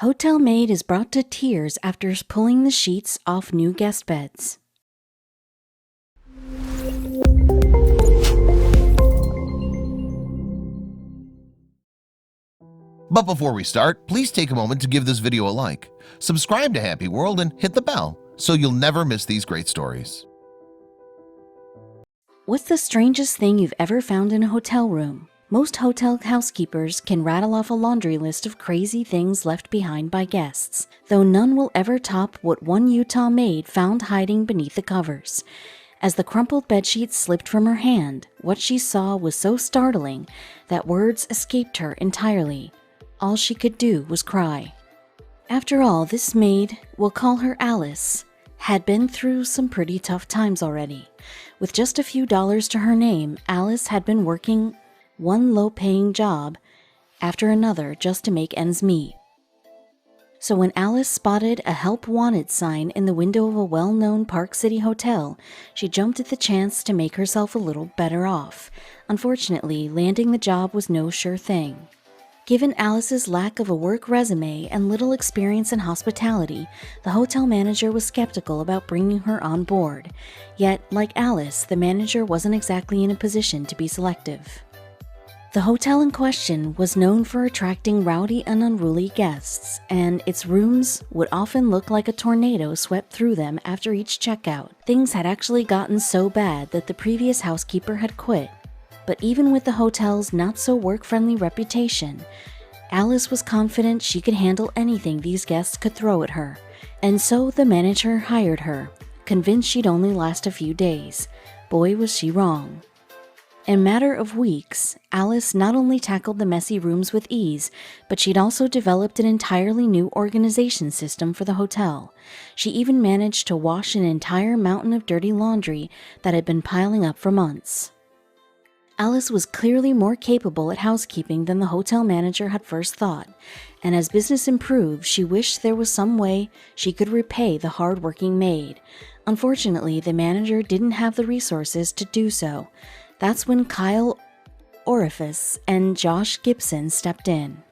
Hotel maid is brought to tears after pulling the sheets off new guest beds. But before we start, please take a moment to give this video a like, subscribe to Happy World, and hit the bell so you'll never miss these great stories. What's the strangest thing you've ever found in a hotel room? Most hotel housekeepers can rattle off a laundry list of crazy things left behind by guests, though none will ever top what one Utah maid found hiding beneath the covers. As the crumpled bedsheet slipped from her hand, what she saw was so startling that words escaped her entirely. All she could do was cry. After all, this maid, we'll call her Alice, had been through some pretty tough times already. With just a few dollars to her name, Alice had been working one low-paying job after another just to make ends meet. So when Alice spotted a help wanted sign in the window of a well-known Park City hotel, she jumped at the chance to make herself a little better off. Unfortunately, landing the job was no sure thing. Given Alice's lack of a work resume and little experience in hospitality, the hotel manager was skeptical about bringing her on board. Yet, like Alice, the manager wasn't exactly in a position to be selective. The hotel in question was known for attracting rowdy and unruly guests, and its rooms would often look like a tornado swept through them after each checkout. Things had actually gotten so bad that the previous housekeeper had quit. But even with the hotel's not-so-work-friendly reputation, Alice was confident she could handle anything these guests could throw at her, and so the manager hired her, convinced she'd only last a few days. Boy, was she wrong. In a matter of weeks, Alice not only tackled the messy rooms with ease, but she'd also developed an entirely new organization system for the hotel. She even managed to wash an entire mountain of dirty laundry that had been piling up for months. Alice was clearly more capable at housekeeping than the hotel manager had first thought, and as business improved, she wished there was some way she could repay the hard-working maid. Unfortunately, the manager didn't have the resources to do so. That's when Kyle Orifice and Josh Gibson stepped in.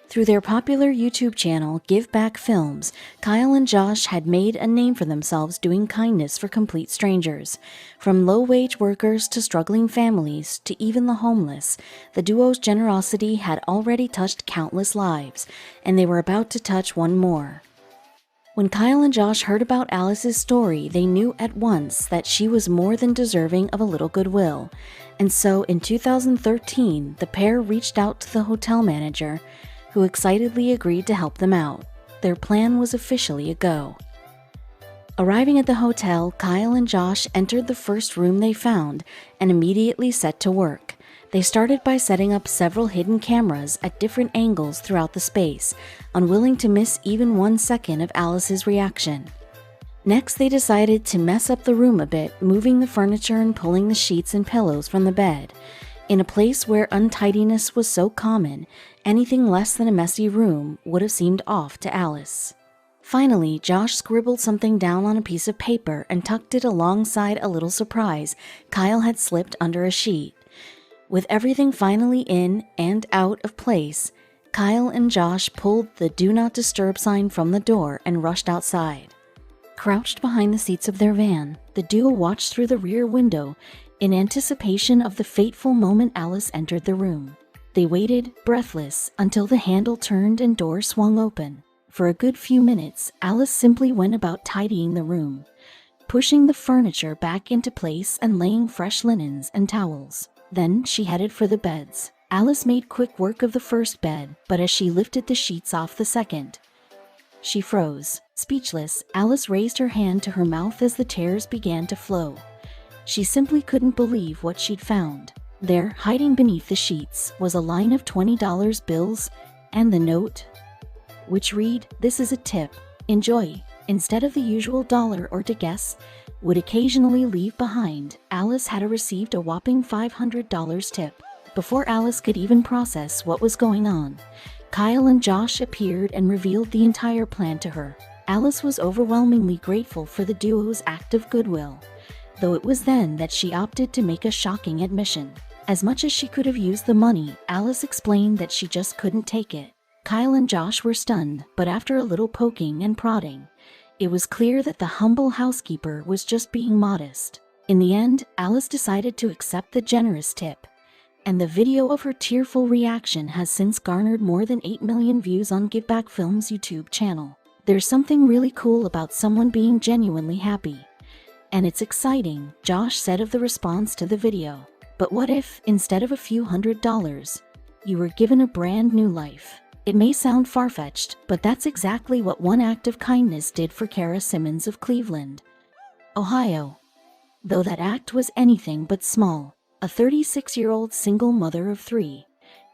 Through their popular YouTube channel, Give Back Films, Kyle and Josh had made a name for themselves doing kindness for complete strangers. From low-wage workers to struggling families to even the homeless, the duo's generosity had already touched countless lives, and they were about to touch one more. When Kyle and Josh heard about Alice's story, they knew at once that she was more than deserving of a little goodwill. And so in 2013, the pair reached out to the hotel manager, who excitedly agreed to help them out. Their plan was officially a go. Arriving at the hotel, Kyle and Josh entered the first room they found and immediately set to work. They started by setting up several hidden cameras at different angles throughout the space, unwilling to miss even 1 second of Alice's reaction. Next, they decided to mess up the room a bit, moving the furniture and pulling the sheets and pillows from the bed. In a place where untidiness was so common, anything less than a messy room would have seemed off to Alice. Finally, Josh scribbled something down on a piece of paper and tucked it alongside a little surprise Kyle had slipped under a sheet. With everything finally in and out of place, Kyle and Josh pulled the Do Not Disturb sign from the door and rushed outside. Crouched behind the seats of their van, the duo watched through the rear window in anticipation of the fateful moment Alice entered the room. They waited, breathless, until the handle turned and door swung open. For a good few minutes, Alice simply went about tidying the room, pushing the furniture back into place and laying fresh linens and towels. Then she headed for the beds. Alice made quick work of the first bed, but as she lifted the sheets off the second, she froze. Speechless, Alice raised her hand to her mouth as the tears began to flow. She simply couldn't believe what she'd found. There, hiding beneath the sheets, was a line of $20 bills and the note, which read, "This is a tip. Enjoy." Instead of the usual dollar or to guess would occasionally leave behind, Alice had received a whopping $500 tip. Before Alice could even process what was going on, Kyle and Josh appeared and revealed the entire plan to her. Alice was overwhelmingly grateful for the duo's act of goodwill, though it was then that she opted to make a shocking admission. As much as she could have used the money, Alice explained that she just couldn't take it. Kyle and Josh were stunned, but after a little poking and prodding, it was clear that the humble housekeeper was just being modest. In the end, Alice decided to accept the generous tip, and the video of her tearful reaction has since garnered more than 8 million views on Give Back Films' YouTube channel. There's something really cool about someone being genuinely happy. And it's exciting, Josh said of the response to the video. But what if, instead of a few $100s, you were given a brand new life? It may sound far-fetched, but that's exactly what one act of kindness did for Kara Simmons of Cleveland, Ohio. Though that act was anything but small, a 36-year-old single mother of 3,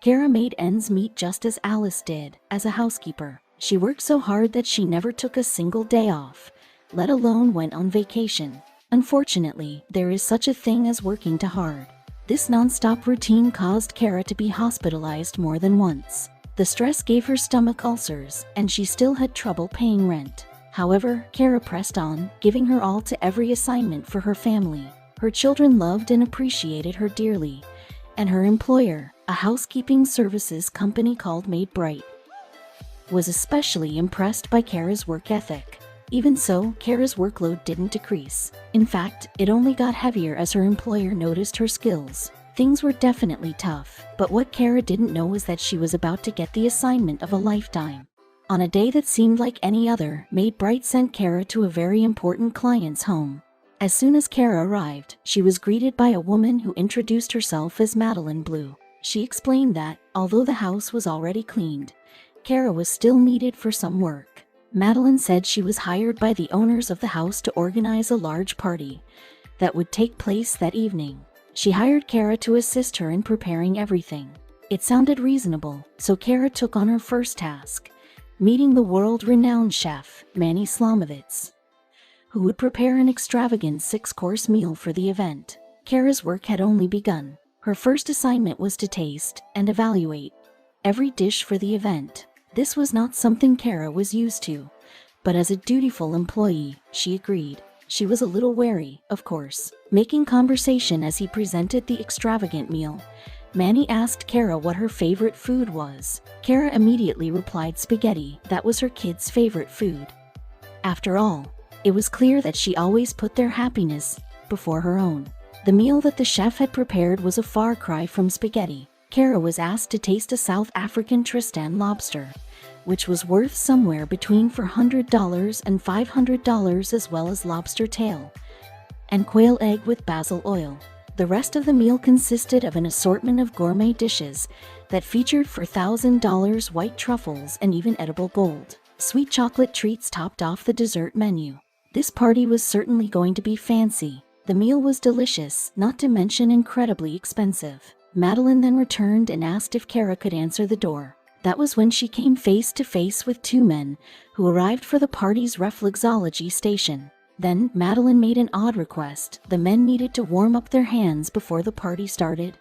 Kara made ends meet just as Alice did, as a housekeeper. She worked so hard that she never took a single day off, let alone went on vacation. Unfortunately, there is such a thing as working too hard. This non-stop routine caused Kara to be hospitalized more than once. The stress gave her stomach ulcers, and she still had trouble paying rent. However, Kara pressed on, giving her all to every assignment for her family. Her children loved and appreciated her dearly, and her employer, a housekeeping services company called Made Bright, was especially impressed by Kara's work ethic. Even so, Kara's workload didn't decrease. In fact, it only got heavier as her employer noticed her skills. Things were definitely tough, but what Kara didn't know was that she was about to get the assignment of a lifetime. On a day that seemed like any other, Made Bright sent Kara to a very important client's home. As soon as Kara arrived, she was greeted by a woman who introduced herself as Madeline Blue. She explained that, although the house was already cleaned, Kara was still needed for some work. Madeline said she was hired by the owners of the house to organize a large party that would take place that evening. She hired Kara to assist her in preparing everything. It sounded reasonable, so Kara took on her first task, meeting the world-renowned chef, Manny Slamovitz, who would prepare an extravagant 6-course meal for the event. Kara's work had only begun. Her first assignment was to taste and evaluate every dish for the event. This was not something Kara was used to, but as a dutiful employee, she agreed. She was a little wary, of course, making conversation as he presented the extravagant meal. Manny asked Kara what her favorite food was. Kara immediately replied spaghetti. That was her kids' favorite food. After all, it was clear that she always put their happiness before her own. The meal that the chef had prepared was a far cry from spaghetti. Kara was asked to taste a South African Tristan lobster, which was worth somewhere between $400 and $500, as well as lobster tail and quail egg with basil oil. The rest of the meal consisted of an assortment of gourmet dishes that featured $4,000 white truffles and even edible gold. Sweet chocolate treats topped off the dessert menu. This party was certainly going to be fancy. The meal was delicious, not to mention incredibly expensive. Madeline then returned and asked if Kara could answer the door. That was when she came face to face with 2 men who arrived for the party's reflexology station. Then, Madeline made an odd request. The men needed to warm up their hands before the party started,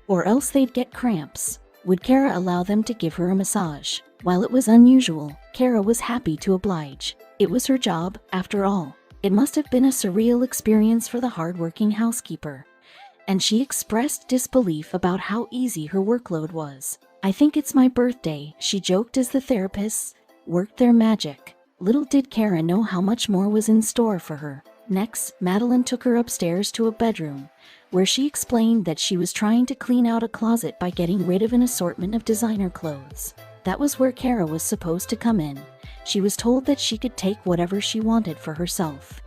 or else they'd get cramps. Would Kara allow them to give her a massage? While it was unusual, Kara was happy to oblige. It was her job, after all. It must have been a surreal experience for the hardworking housekeeper, and she expressed disbelief about how easy her workload was. "I think it's my birthday," she joked as the therapists worked their magic. Little did Kara know how much more was in store for her. Next, Madeline took her upstairs to a bedroom, where she explained that she was trying to clean out a closet by getting rid of an assortment of designer clothes. That was where Kara was supposed to come in. She was told that she could take whatever she wanted for herself,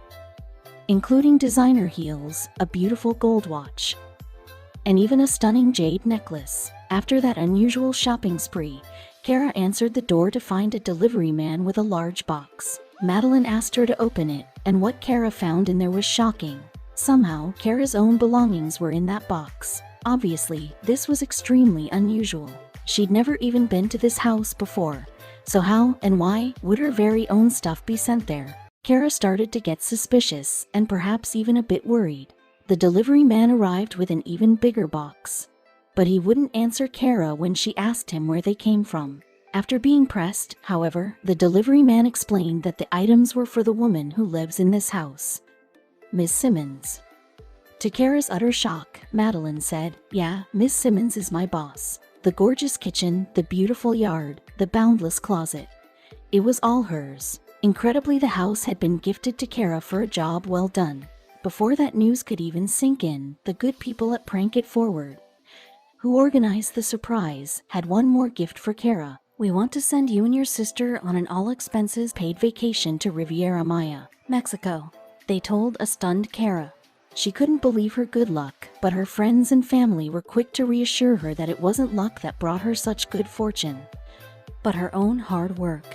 including designer heels, a beautiful gold watch, and even a stunning jade necklace. After that unusual shopping spree, Kara answered the door to find a delivery man with a large box. Madeline asked her to open it, and what Kara found in there was shocking. Somehow, Kara's own belongings were in that box. Obviously, this was extremely unusual. She'd never even been to this house before, so how and why would her very own stuff be sent there? Kara started to get suspicious, and perhaps even a bit worried. The delivery man arrived with an even bigger box, but he wouldn't answer Kara when she asked him where they came from. After being pressed, however, the delivery man explained that the items were for the woman who lives in this house, Miss Simmons. To Kara's utter shock, Madeline said, "Yeah, Miss Simmons is my boss. The gorgeous kitchen, the beautiful yard, the boundless closet. It was all hers. Incredibly, the house had been gifted to Kara for a job well done. Before that news could even sink in, the good people at Prank It Forward, who organized the surprise, had one more gift for Kara. We want to send you and your sister on an all-expenses-paid vacation to Riviera Maya, Mexico, they told a stunned Kara. She couldn't believe her good luck, but her friends and family were quick to reassure her that it wasn't luck that brought her such good fortune, but her own hard work.